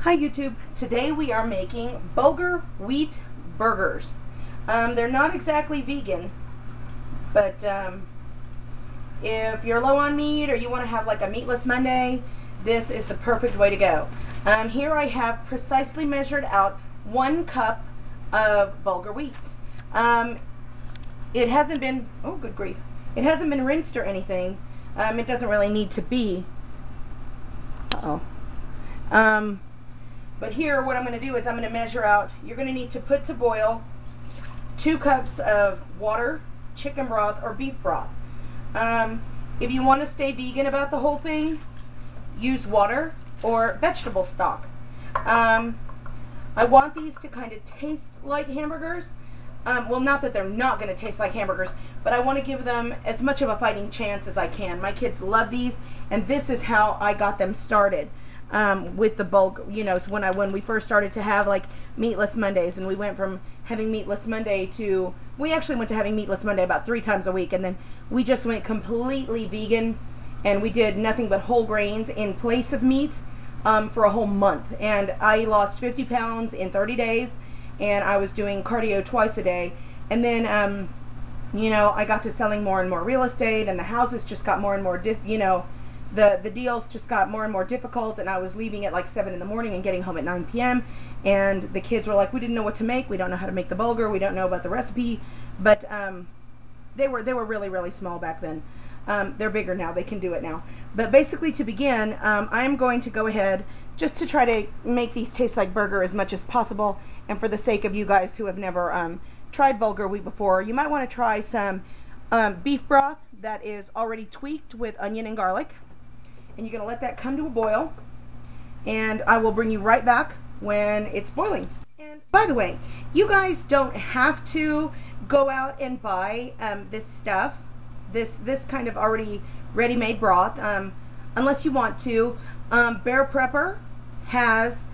Hi YouTube. Today we are making Bulgar wheat burgers. They're not exactly vegan, but if you're low on meat or you want to have like a meatless Monday, this is the perfect way to go. Here I have precisely measured out 1 cup of Bulgar wheat. It hasn't been, oh good grief, it hasn't been rinsed or anything. It doesn't really need to be. But here what I'm going to do is I'm going to measure out, you're going to need to put to boil 2 cups of water, chicken broth, or beef broth. If you want to stay vegan about the whole thing, use water or vegetable stock. I want these to kind of taste like hamburgers. Well, not that they're not going to taste like hamburgers, but I want to give them as much of a fighting chance as I can. My kids love these, and this is how I got them started. With the bulk, you know, when we first started to have like meatless Mondays, and we went from having meatless Monday to, we actually went to having meatless Monday about 3 times a week, and then we just went completely vegan, and we did nothing but whole grains in place of meat for a whole month. And I lost 50 pounds in 30 days, and I was doing cardio twice a day. And then you know, I got to selling more and more real estate, and the houses just got more and more the deals just got more and more difficult, and I was leaving at like 7 in the morning and getting home at 9 p.m. and the kids were like, we didn't know what to make, we don't know how to make the bulgur, we don't know about the recipe. But they were really small back then. They're bigger now, they can do it now. But basically, to begin, I'm going to go ahead just to try to make these taste like burger as much as possible, and for the sake of you guys who have never tried bulgur wheat before, you might want to try some beef broth that is already tweaked with onion and garlic. And you're going to let that come to a boil, and I will bring you right back when it's boiling. And by the way, you guys don't have to go out and buy this stuff, this kind of already ready-made broth, unless you want to. Bear Prepper has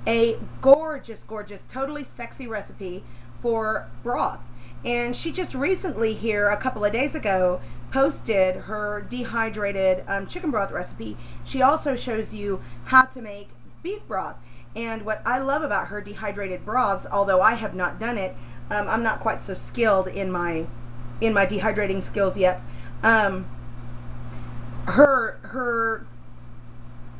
a gorgeous, totally sexy recipe for broth. And she just recently here, a couple of days ago, posted her dehydrated chicken broth recipe. She also shows you how to make beef broth. And what I love about her dehydrated broths, although I have not done it, I'm not quite so skilled in my dehydrating skills yet. Her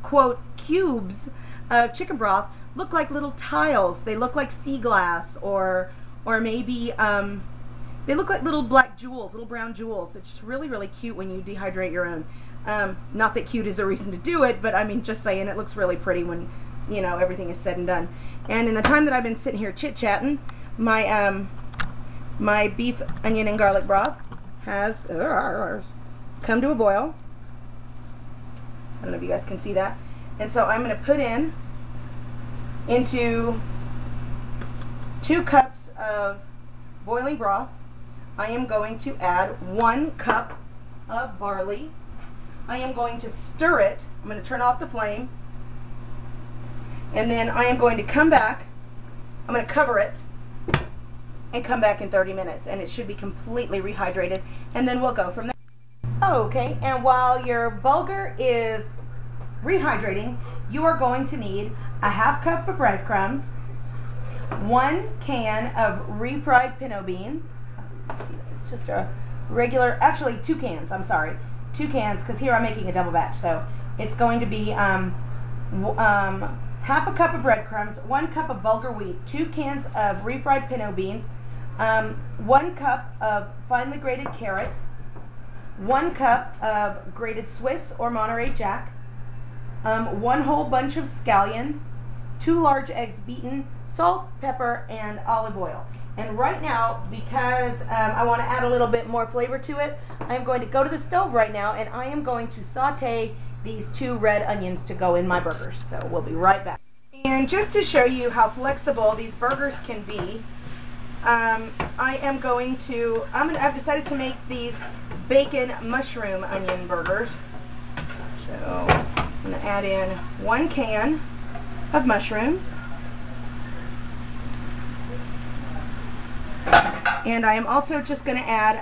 quote cubes of chicken broth look like little tiles. They look like sea glass, or maybe they look like little black jewels, little brown jewels. It's just really cute when you dehydrate your own. Not that cute is a reason to do it, but I mean, just saying, it looks really pretty when, you know, everything is said and done. And in the time that I've been sitting here chit-chatting, my my beef, onion, and garlic broth has come to a boil. I don't know if you guys can see that. And so I'm going to put into 2 cups of boiling broth. I am going to add 1 cup of barley. I am going to stir it. I'm going to turn off the flame. And then I am going to come back. I'm going to cover it and come back in 30 minutes. And it should be completely rehydrated. And then we'll go from there. Okay, and while your bulgur is rehydrating, you are going to need a 1/2 cup of breadcrumbs, 1 can of refried pinto beans. Let's see, it's just a regular, actually 2 cans, I'm sorry. 2 cans, because here I'm making a double batch. So it's going to be 1/2 cup of breadcrumbs, 1 cup of bulgur wheat, 2 cans of refried pinto beans, 1 cup of finely grated carrot, 1 cup of grated Swiss or Monterey Jack, 1 whole bunch of scallions, 2 large eggs beaten, salt, pepper, and olive oil. And right now, because I want to add a little bit more flavor to it, I'm going to go to the stove right now, and I am going to saute these 2 red onions to go in my burgers. So we'll be right back. And just to show you how flexible these burgers can be, I've decided to make these bacon mushroom onion burgers. So I'm going to add in 1 can of mushrooms. And I am also just going to add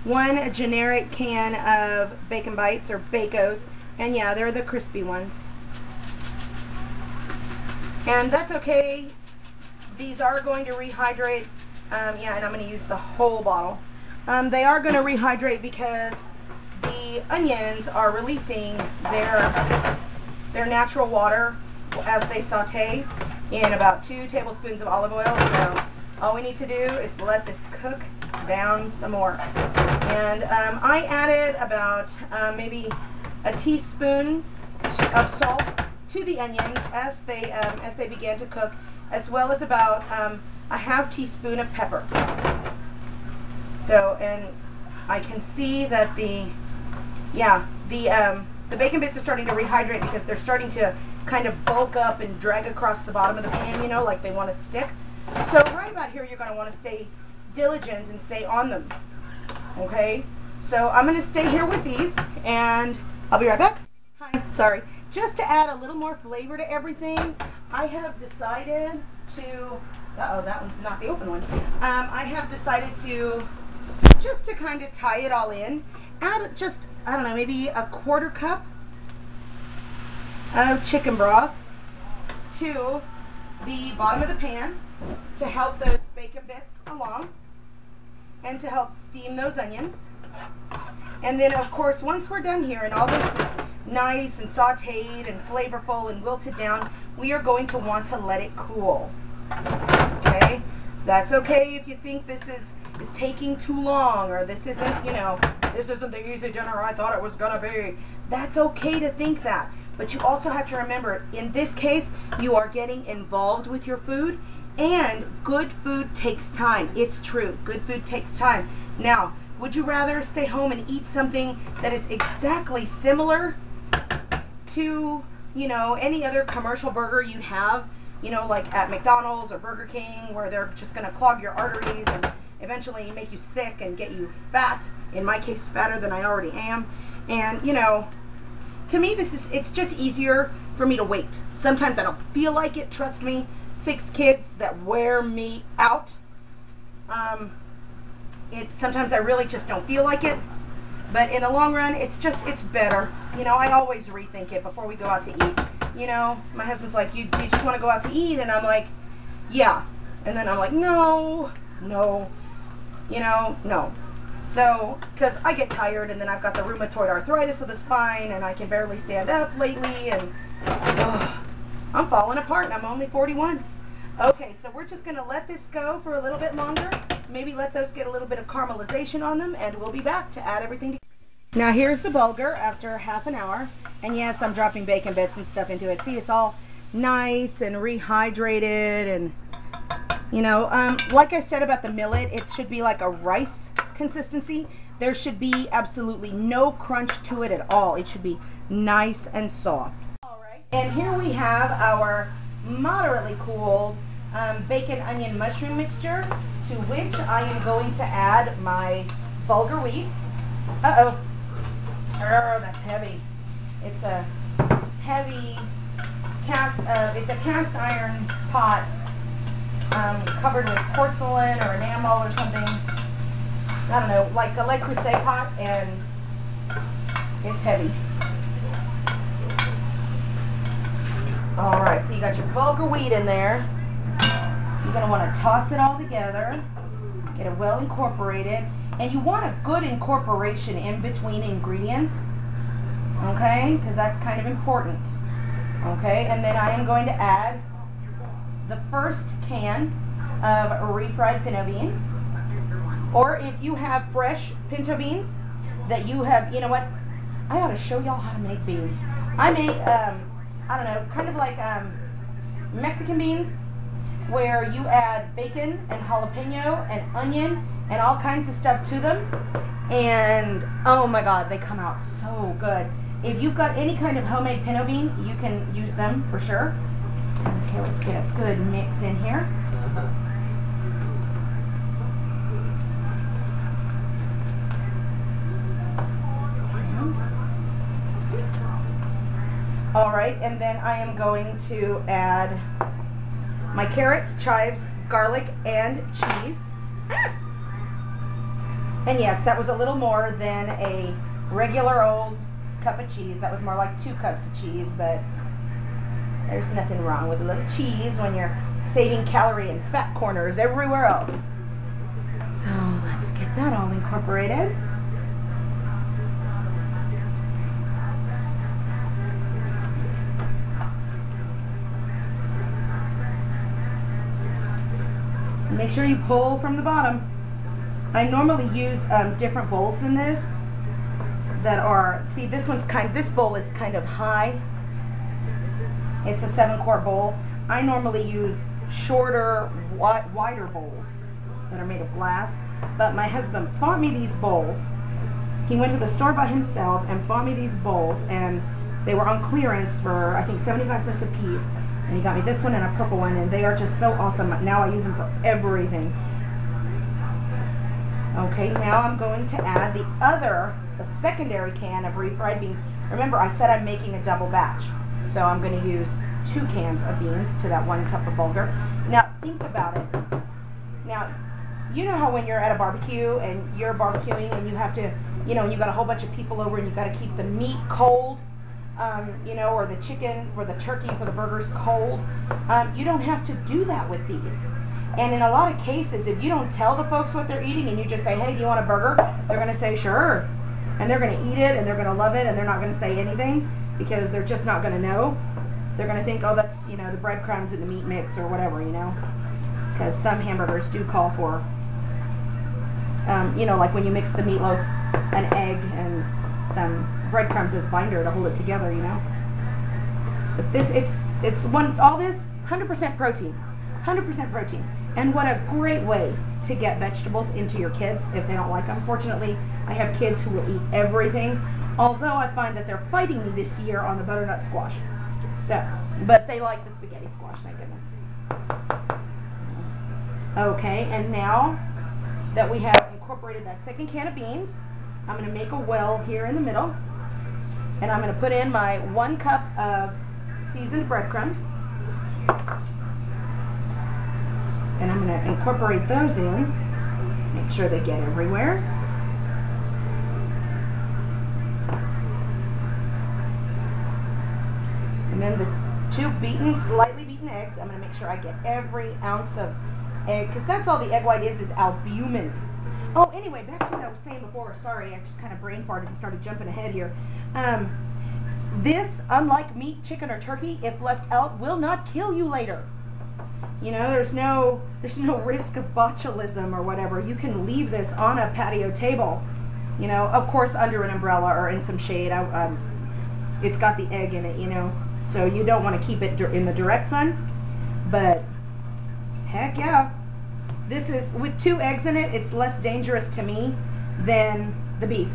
1 generic can of bacon bites or Bacos. And yeah, they're the crispy ones. And that's okay. These are going to rehydrate. Yeah, and I'm going to use the whole bottle. They are going to rehydrate because the onions are releasing their natural water as they saute in about 2 tablespoons of olive oil. So all we need to do is let this cook down some more. And I added about maybe a teaspoon of salt to the onions as they began to cook, as well as about a half teaspoon of pepper. So, and I can see that the bacon bits are starting to rehydrate because they're starting to kind of bulk up and drag across the bottom of the pan, you know, like they want to stick. So right about here, you're going to want to stay diligent and stay on them. Okay, so I'm going to stay here with these, and I'll be right back. Hi, sorry. Just to add a little more flavor to everything, I have decided to, uh-oh, that one's not the open one. I have decided to, just to kind of tie it all in, add just, I don't know, maybe a 1/4 cup of chicken broth to the bottom of the pan to help those bacon bits along and to help steam those onions. And then, of course, once we're done here and all this is nice and sauteed and flavorful and wilted down, we are going to want to let it cool. Okay? That's okay if you think this is taking too long, or this isn't, you know, this isn't the easy dinner I thought it was gonna be. That's okay to think that. But you also have to remember, in this case, you are getting involved with your food, and good food takes time. It's true. Good food takes time. Now, would you rather stay home and eat something that is exactly similar to, you know, any other commercial burger you'd have, you know, like at McDonald's or Burger King, where they're just going to clog your arteries and eventually make you sick and get you fat, in my case fatter than I already am. And, you know, to me, it's just easier for me to wait. Sometimes I don't feel like it, trust me. 6 kids that wear me out. Sometimes I really just don't feel like it. But in the long run, it's better. You know, I always rethink it before we go out to eat. You know, my husband's like, you just want to go out to eat? And I'm like, yeah. And then I'm like, no, you know, no. So, because I get tired, and then I've got the rheumatoid arthritis of the spine, and I can barely stand up lately, and I'm falling apart, and I'm only 41. Okay, so we're just going to let this go for a little bit longer. Maybe let those get a little bit of caramelization on them, and we'll be back to add everything together. Now here's the bulgur after half an hour, and yes, I'm dropping bacon bits and stuff into it. See, it's all nice and rehydrated, and you know, like I said about the millet, it should be like a rice consistency. There should be absolutely no crunch to it at all. It should be nice and soft. All right, and here we have our moderately cooled bacon onion mushroom mixture, to which I am going to add my bulgur wheat. Uh-oh. Oh, that's heavy. It's a heavy it's a cast iron pot covered with porcelain or enamel or something. I don't know, like a Le Creuset pot, and it's heavy. All right, so you got your bulgur wheat in there. You're going to want to toss it all together, get it well incorporated, and you want a good incorporation in between ingredients, okay, because that's kind of important, okay. And then I am going to add the first can of refried pinto beans, or if you have fresh pinto beans that you have, you know what, I ought to show y'all how to make beans. I make, I don't know, kind of like Mexican beans, where you add bacon and jalapeno and onion and all kinds of stuff to them, and oh my god, they come out so good. If you've got any kind of homemade pinto bean, you can use them for sure. Okay, let's get a good mix in here. All right, and then I am going to add my carrots, chives, garlic, and cheese. And yes, that was a little more than a regular old cup of cheese. That was more like 2 cups of cheese, but There's nothing wrong with a little cheese when you're saving calorie and fat corners everywhere else. So let's get that all incorporated. Make sure you pull from the bottom. I normally use different bowls than this that are, see, this bowl is kind of high. It's a 7-quart bowl. I normally use shorter, wider bowls that are made of glass, but my husband bought me these bowls. He went to the store by himself and bought me these bowls, and they were on clearance for, I think, 75 cents a piece. And he got me this one and a purple one, and they are just so awesome. Now I use them for everything. Okay, now I'm going to add the secondary can of refried beans. Remember, I said I'm making a double batch. So I'm going to use 2 cans of beans to that 1 cup of Bulgar. Now, think about it. Now, you know how when you're at a barbecue and you're barbecuing and you have to, you know, you got a whole bunch of people over and you got to keep the meat cold. You know, or the chicken or the turkey for the burgers cold. You don't have to do that with these. And in a lot of cases, if you don't tell the folks what they're eating and you just say, hey, do you want a burger? They're going to say, sure. And they're going to eat it and they're going to love it and they're not going to say anything because they're just not going to know. They're going to think, oh, that's, you know, the breadcrumbs in the meat mix or whatever, you know. Because some hamburgers do call for, you know, like when you mix the meatloaf, an egg, and some breadcrumbs as binder to hold it together, you know. But this, all this 100% protein, 100% protein, and what a great way to get vegetables into your kids if they don't like them. Fortunately, I have kids who will eat everything, although I find that they're fighting me this year on the butternut squash. So, but they like the spaghetti squash, thank goodness. Okay, and now that we have incorporated that 2nd can of beans, I'm going to make a well here in the middle, and I'm going to put in my 1 cup of seasoned breadcrumbs, and I'm going to incorporate those in, make sure they get everywhere. And then the 2 slightly beaten eggs, I'm going to make sure I get every ounce of egg, because that's all the egg white is albumin. Oh, anyway, back to what I was saying before. Sorry, I just kind of brain farted and started jumping ahead here. This, unlike meat, chicken, or turkey, if left out, will not kill you later. You know, there's no risk of botulism or whatever. You can leave this on a patio table, you know, of course under an umbrella or in some shade. It's got the egg in it, you know, so you don't want to keep it in the direct sun, but heck yeah. This is, with 2 eggs in it, it's less dangerous to me than the beef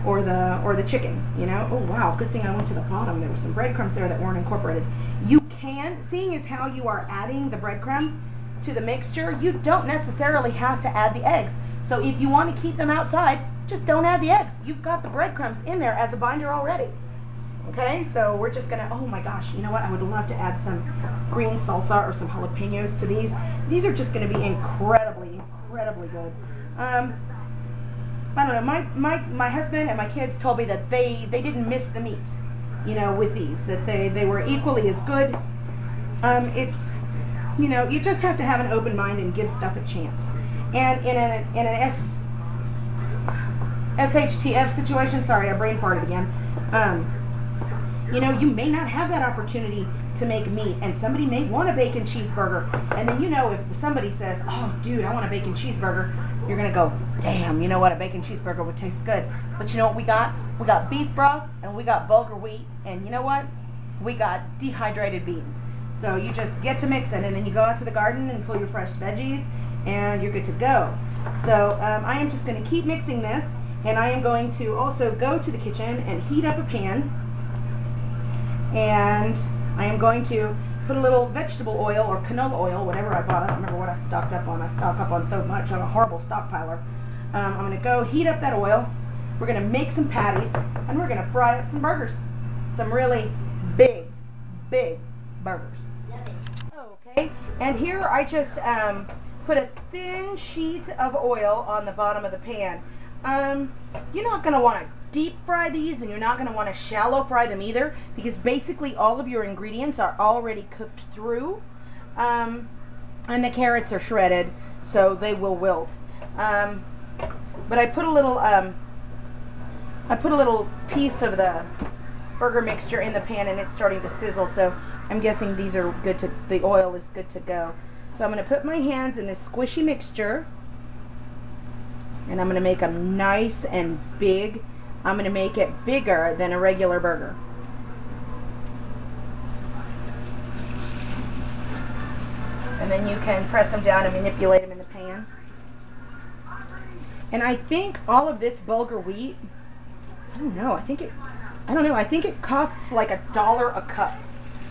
or the chicken, you know. Oh wow, good thing I went to the bottom. There were some breadcrumbs there that weren't incorporated. You can, seeing as how you are adding the breadcrumbs to the mixture, you don't necessarily have to add the eggs. So if you want to keep them outside, just don't add the eggs. You've got the breadcrumbs in there as a binder already. Okay, so we're just gonna, oh my gosh, you know what? I would love to add some green salsa or some jalapenos to these. These are just gonna be incredibly, incredibly good. I don't know, my husband and my kids told me that they didn't miss the meat, you know, with these, that they were equally as good. It's, you know, you just have to have an open mind and give stuff a chance. And in an SHTF situation, sorry, I brain farted again, you know, you may not have that opportunity to make meat, and somebody may want a bacon cheeseburger, and then, you know, if somebody says, oh dude, I want a bacon cheeseburger, you're gonna go, damn, you know what, a bacon cheeseburger would taste good. But you know what we got? We got beef broth, and we got Bulgar wheat, and you know what? We got dehydrated beans. So you just get to mixing, and then you go out to the garden and pull your fresh veggies, and you're good to go. So I am just gonna keep mixing this, and I am going to also go to the kitchen and heat up a pan, and I am going to put a little vegetable oil or canola oil, whatever I bought. I don't remember what I stocked up on. I stock up on so much. I'm a horrible stockpiler. I'm going to go heat up that oil. We're going to make some patties, and we're going to fry up some burgers. Some really big, big burgers. Okay, and here I just put a thin sheet of oil on the bottom of the pan. You're not going to want to deep fry these, and you're not going to want to shallow fry them either, because basically all of your ingredients are already cooked through, and the carrots are shredded, so they will wilt. But I put a little piece of the burger mixture in the pan, and it's starting to sizzle, so I'm guessing these are good to, the oil is good to go. So I'm going to put my hands in this squishy mixture, and I'm going to make them nice and big. I'm going to make it bigger than a regular burger. And then you can press them down and manipulate them in the pan. And I think all of this Bulgar wheat, I don't know, I think it costs like $1 a cup.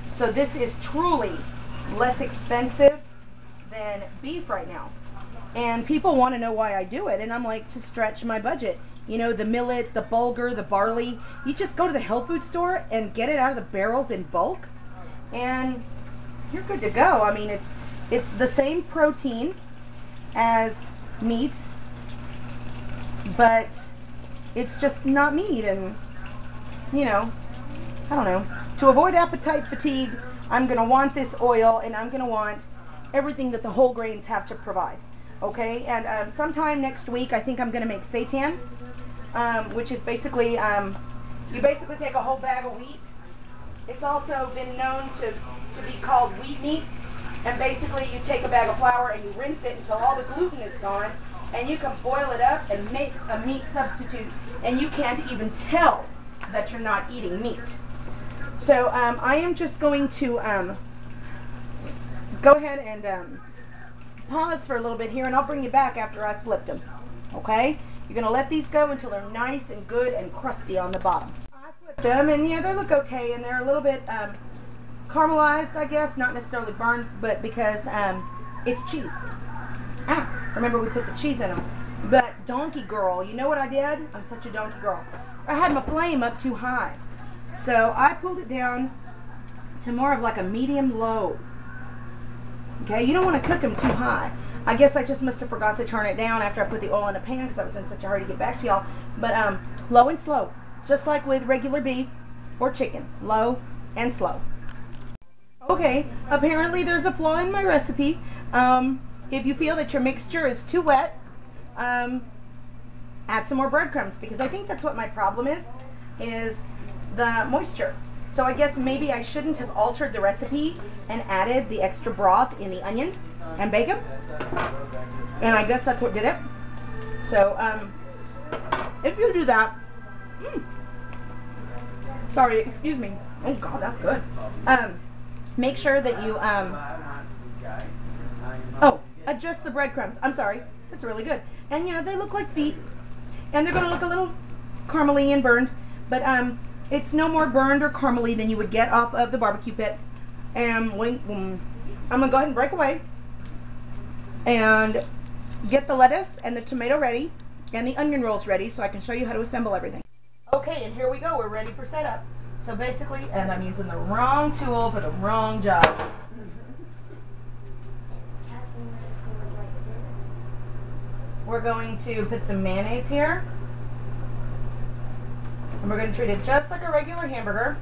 So this is truly less expensive than beef right now. And people want to know why I do it, and I'm like, to stretch my budget. You know, the millet, the bulgur, the barley, you just go to the health food store and get it out of the barrels in bulk, and you're good to go. I mean, it's the same protein as meat, but it's just not meat. And you know, I don't know, to avoid appetite fatigue, I'm gonna want this oil, and I'm gonna want everything that the whole grains have to provide. Okay, and sometime next week I think I'm gonna make seitan, which is basically you basically take a whole bag of wheat. It's also been known to be called wheat meat. And basically you take a bag of flour and you rinse it until all the gluten is gone, and you can boil it up and make a meat substitute, and you can't even tell that you're not eating meat. So I am just going to go ahead and pause for a little bit here, and I'll bring you back after I've flipped them. Okay? You're going to let these go until they're nice and good and crusty on the bottom. I flipped them, and yeah, they look okay, and they're a little bit caramelized, I guess, not necessarily burned, but because it's cheese. Remember we put the cheese in them. But donkey girl, you know what I did? I'm such a donkey girl. I had my flame up too high. So I pulled it down to more of like a medium low. Okay, you don't want to cook them too high. I guess I just must have forgot to turn it down after I put the oil in the pan because I was in such a hurry to get back to y'all. But low and slow, just like with regular beef or chicken, low and slow. Okay, apparently there's a flaw in my recipe. If you feel that your mixture is too wet, add some more breadcrumbs, because I think that's what my problem is the moisture. So I guess maybe I shouldn't have altered the recipe and added the extra broth in the onion and bacon. And I guess that's what did it. So if you do that, sorry, excuse me. Oh God, that's good. Make sure that you adjust the breadcrumbs. I'm sorry, that's really good. And yeah, they look like feet, and they're gonna look a little caramely and burned, but it's no more burned or caramely than you would get off of the barbecue pit. And I'm gonna go ahead and break away and get the lettuce and the tomato ready and the onion rolls ready so I can show you how to assemble everything. Okay, and here we go. We're ready for setup. So basically, and I'm using the wrong tool for the wrong job. We're going to put some mayonnaise here. And we're going to treat it just like a regular hamburger.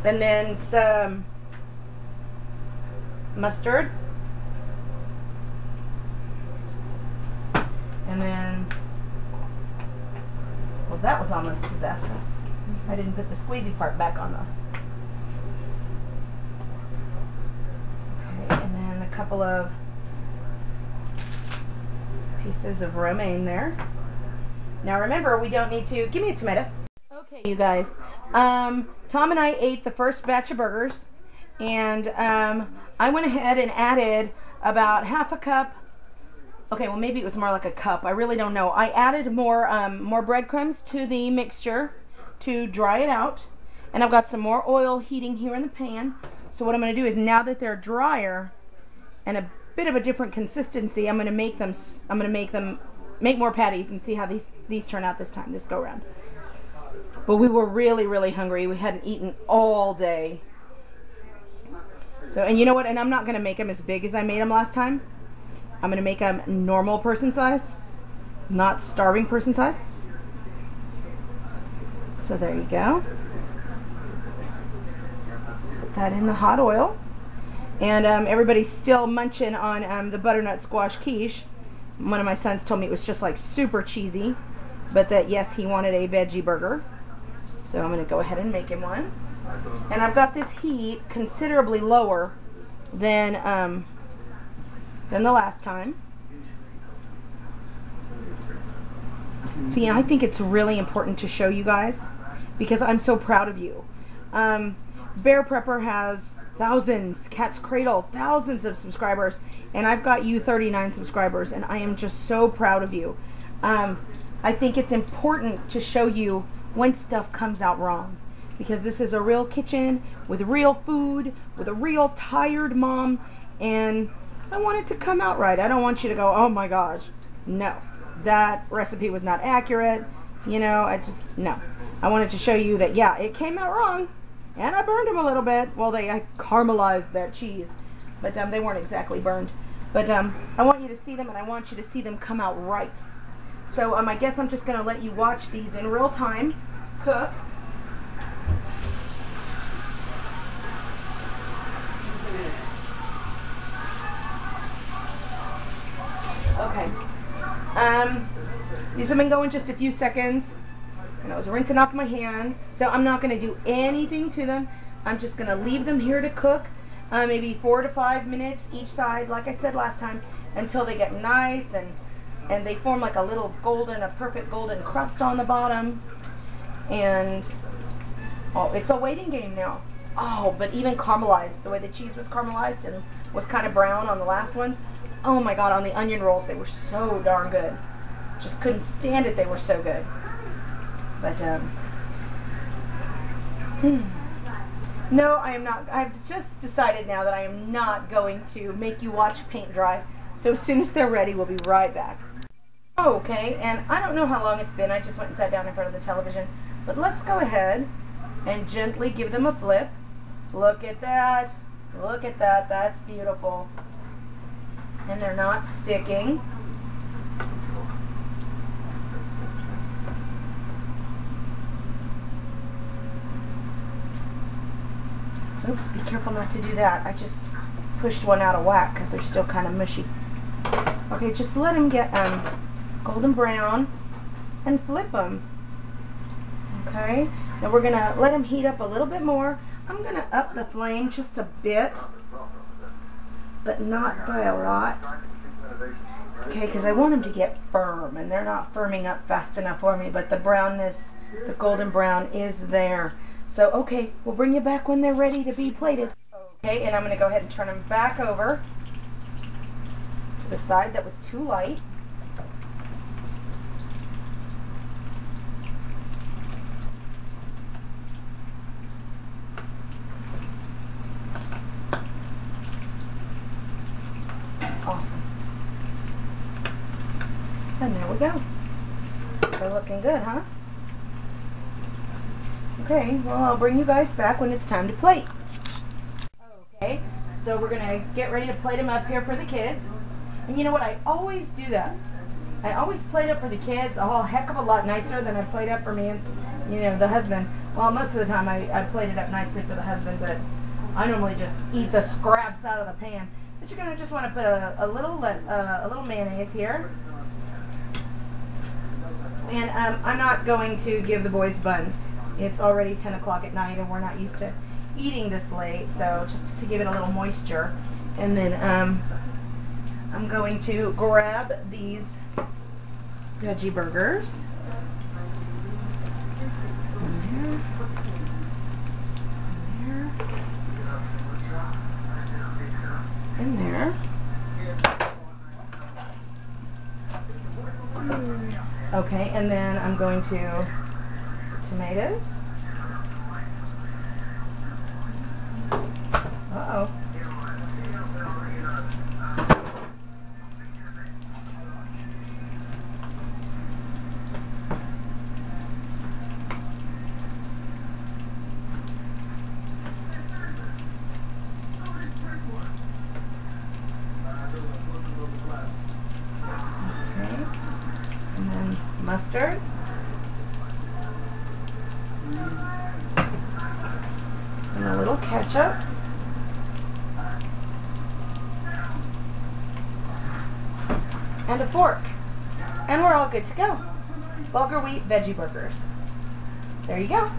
And then some mustard. And then, well, that was almost disastrous. I didn't put the squeezy part back on though. Okay, and then a couple of pieces of romaine there. Now remember, we don't need to, give me a tomato. Okay, you guys, Tom and I ate the first batch of burgers, and I went ahead and added about half a cup. Okay, well maybe it was more like a cup. I really don't know. I added more breadcrumbs to the mixture to dry it out, and I've got some more oil heating here in the pan. So what I'm going to do is, now that they're drier and a bit of a different consistency, I'm going to make them make more patties and see how these turn out this go around. But we were really hungry. We hadn't eaten all day. So, and you know what? And I'm not going to make them as big as I made them last time. I'm going to make them normal person size, not starving person size. So there you go. Put that in the hot oil. And everybody's still munching on the butternut squash quiche. One of my sons told me it was just like super cheesy, but that yes, he wanted a veggie burger. So I'm going to go ahead and make him one. And I've got this heat considerably lower than the last time. See, and I think it's really important to show you guys because I'm so proud of you. Bear Prepper has thousands, Cat's Cradle, thousands of subscribers, and I've got you 39 subscribers, and I am just so proud of you. I think it's important to show you when stuff comes out wrong, because this is a real kitchen with real food, with a real tired mom, and I want it to come out right. I don't want you to go, oh my gosh, no, that recipe was not accurate, you know, no. I wanted to show you that, yeah, it came out wrong, and I burned them a little bit. Well, I caramelized that cheese, but they weren't exactly burned. But I want you to see them, and I want you to see them come out right. So I guess I'm just going to let you watch these in real time cook. Okay. These have been going just a few seconds, and I was rinsing off my hands, so I'm not going to do anything to them. I'm just going to leave them here to cook, maybe 4 to 5 minutes each side, like I said last time, until they get nice and they form like a little golden, a perfect golden crust on the bottom. And oh, it's a waiting game now. Oh, but even caramelized, the way the cheese was caramelized and was kind of brown on the last ones. Oh my God, on the onion rolls, they were so darn good. Just couldn't stand it, they were so good. But no, I am not. I've just decided now that I am not going to make you watch paint dry. So as soon as they're ready, we'll be right back. Okay, and I don't know how long it's been. I just went and sat down in front of the television. But let's go ahead and gently give them a flip. Look at that. Look at that. That's beautiful. And they're not sticking. Oops, be careful not to do that. I just pushed one out of whack because they're still kind of mushy. Okay, just let them get golden brown and flip them. Okay, now we're gonna let them heat up a little bit more. I'm gonna up the flame just a bit, but not by a lot. Okay, because I want them to get firm, and they're not firming up fast enough for me, but the brownness, the golden brown is there. So, okay, we'll bring you back when they're ready to be plated. Okay, and I'm going to go ahead and turn them back over to the side that was too light. Awesome. And there we go. They're looking good, huh? Okay, well, I'll bring you guys back when it's time to plate. Okay, so we're gonna get ready to plate them up here for the kids. And you know what? I always do that. I always plate up for the kids a whole heck of a lot nicer than I plate up for me and, you know, the husband. Well, most of the time I plate it up nicely for the husband, but I normally just eat the scraps out of the pan. But you're gonna just want to put a little mayonnaise here. And I'm not going to give the boys buns. It's already 10 o'clock at night and we're not used to eating this late, so just to give it a little moisture. And then I'm going to grab these veggie burgers. In there. Okay, and then I'm going to tomatoes. Uh-oh. Okay. And then mustard. little ketchup. And a fork. And we're all good to go. Bulgar wheat veggie burgers. There you go.